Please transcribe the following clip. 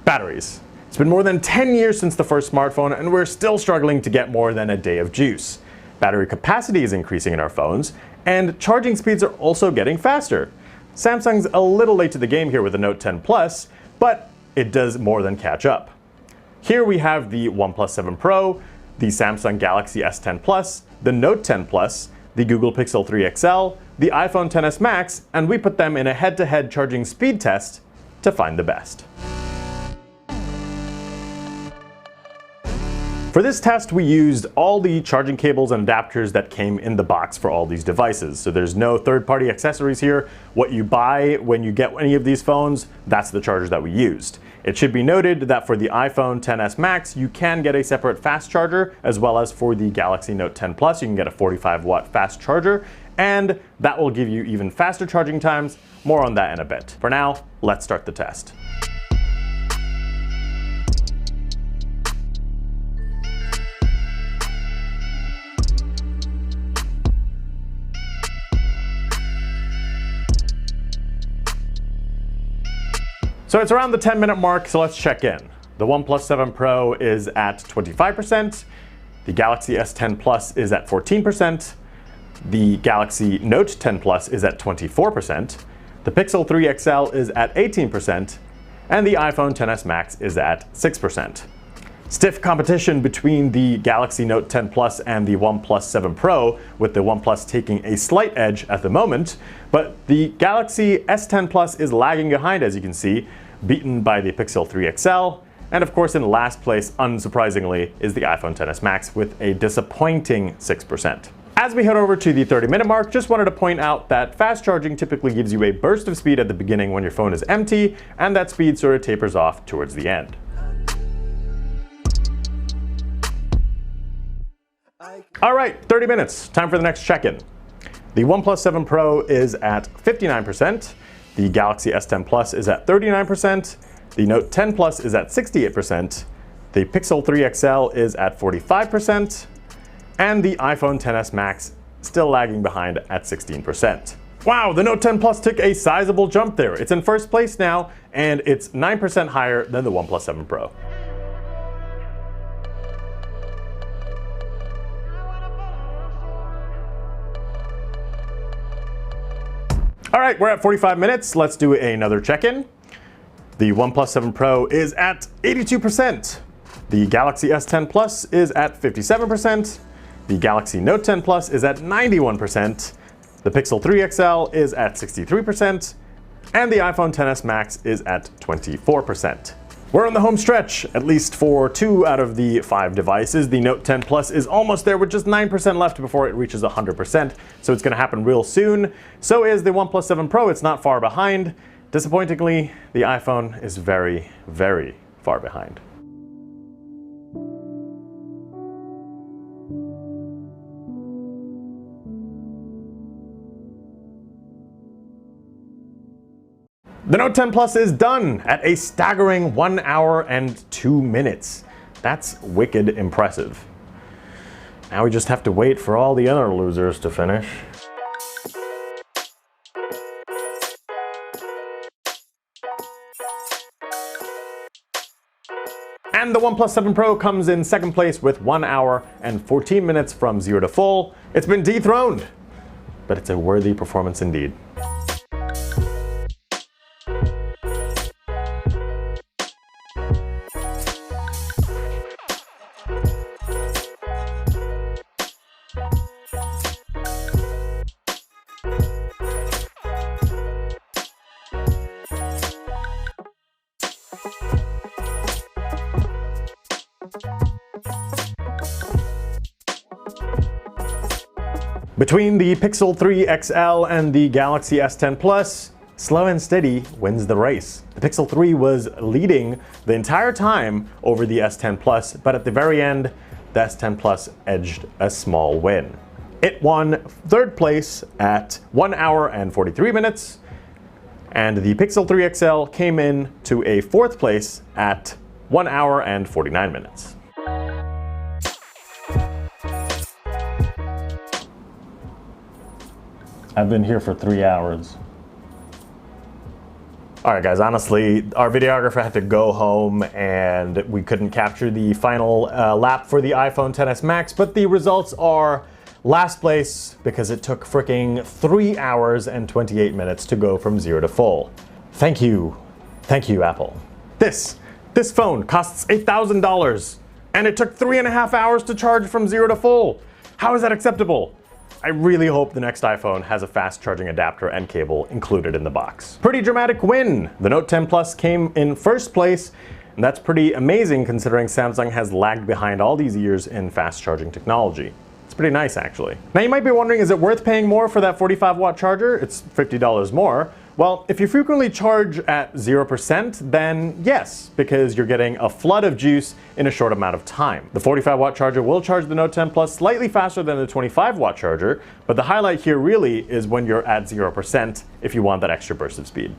Batteries. It's been more than 10 years since the first smartphone, and we're still struggling to get more than a day of juice. Battery capacity is increasing in our phones, and charging speeds are also getting faster. Samsung's a little late to the game here with the Note 10 Plus, but it does more than catch up. Here we have the OnePlus 7 Pro, the Samsung Galaxy S10 Plus, the Note 10 Plus, the Google Pixel 3 XL, the iPhone XS Max, and we put them in a head-to-head charging speed test to find the best. For this test, we used all the charging cables and adapters that came in the box for all these devices. So there's no third-party accessories here. What you buy when you get any of these phones, that's the charger that we used. It should be noted that for the iPhone XS Max, you can get a separate fast charger, as well as for the Galaxy Note 10 Plus, you can get a 45-watt fast charger, and that will give you even faster charging times. More on that in a bit. For now, let's start the test. So it's around the 10-minute mark, so let's check in. The OnePlus 7 Pro is at 25%, the Galaxy S10 Plus is at 14%, the Galaxy Note 10 Plus is at 24%, the Pixel 3 XL is at 18%, and the iPhone XS Max is at 6%. Stiff competition between the Galaxy Note 10 Plus and the OnePlus 7 Pro, with the OnePlus taking a slight edge at the moment, but the Galaxy S10 Plus is lagging behind, as you can see, beaten by the Pixel 3 XL, and of course in last place, unsurprisingly, is the iPhone XS Max with a disappointing 6%. As we head over to the 30-minute mark, just wanted to point out that fast charging typically gives you a burst of speed at the beginning when your phone is empty, and that speed sort of tapers off towards the end. All right, 30 minutes, time for the next check-in. The OnePlus 7 Pro is at 59%, the Galaxy S10 Plus is at 39%, the Note 10 Plus is at 68%, the Pixel 3 XL is at 45%, and the iPhone XS Max still lagging behind at 16%. Wow, the Note 10 Plus took a sizable jump there. It's in first place now, and it's 9% higher than the OnePlus 7 Pro. All right, we're at 45 minutes. Let's do another check-in. The OnePlus 7 Pro is at 82%. The Galaxy S10 Plus is at 57%. The Galaxy Note 10 Plus is at 91%. The Pixel 3 XL is at 63%. And the iPhone XS Max is at 24%. We're on the home stretch, at least for 2 out of the 5 devices. The Note 10 Plus is almost there with just 9% left before it reaches 100%, so it's going to happen real soon. So is the OnePlus 7 Pro, it's not far behind. Disappointingly, the iPhone is very, very far behind. The Note 10 Plus is done at a staggering 1 hour and 2 minutes. That's wicked impressive. Now we just have to wait for all the other losers to finish. And the OnePlus 7 Pro comes in second place with 1 hour and 14 minutes from 0 to full. It's been dethroned, but it's a worthy performance indeed. Between the Pixel 3 XL and the Galaxy S10 Plus, slow and steady wins the race. The Pixel 3 was leading the entire time over the S10 Plus, but at the very end, the S10 Plus edged a small win. It won third place at 1 hour and 43 minutes, and the Pixel 3 XL came in to a fourth place at 1 hour and 49 minutes. I've been here for 3 hours. All right, guys, honestly, our videographer had to go home and we couldn't capture the final lap for the iPhone XS Max, but the results are last place because it took freaking 3 hours and 28 minutes to go from 0 to full. Thank you, Apple. This phone costs $8,000 and it took 3.5 hours to charge from 0 to full. How is that acceptable? I really hope the next iPhone has a fast charging adapter and cable included in the box. Pretty dramatic win. The Note 10 Plus came in first place, and that's pretty amazing considering Samsung has lagged behind all these years in fast charging technology. It's pretty nice, actually. Now you might be wondering, is it worth paying more for that 45-watt charger? It's $50 more. Well, if you frequently charge at 0%, then yes, because you're getting a flood of juice in a short amount of time. The 45-watt charger will charge the Note 10 Plus slightly faster than the 25-watt charger, but the highlight here really is when you're at 0% if you want that extra burst of speed.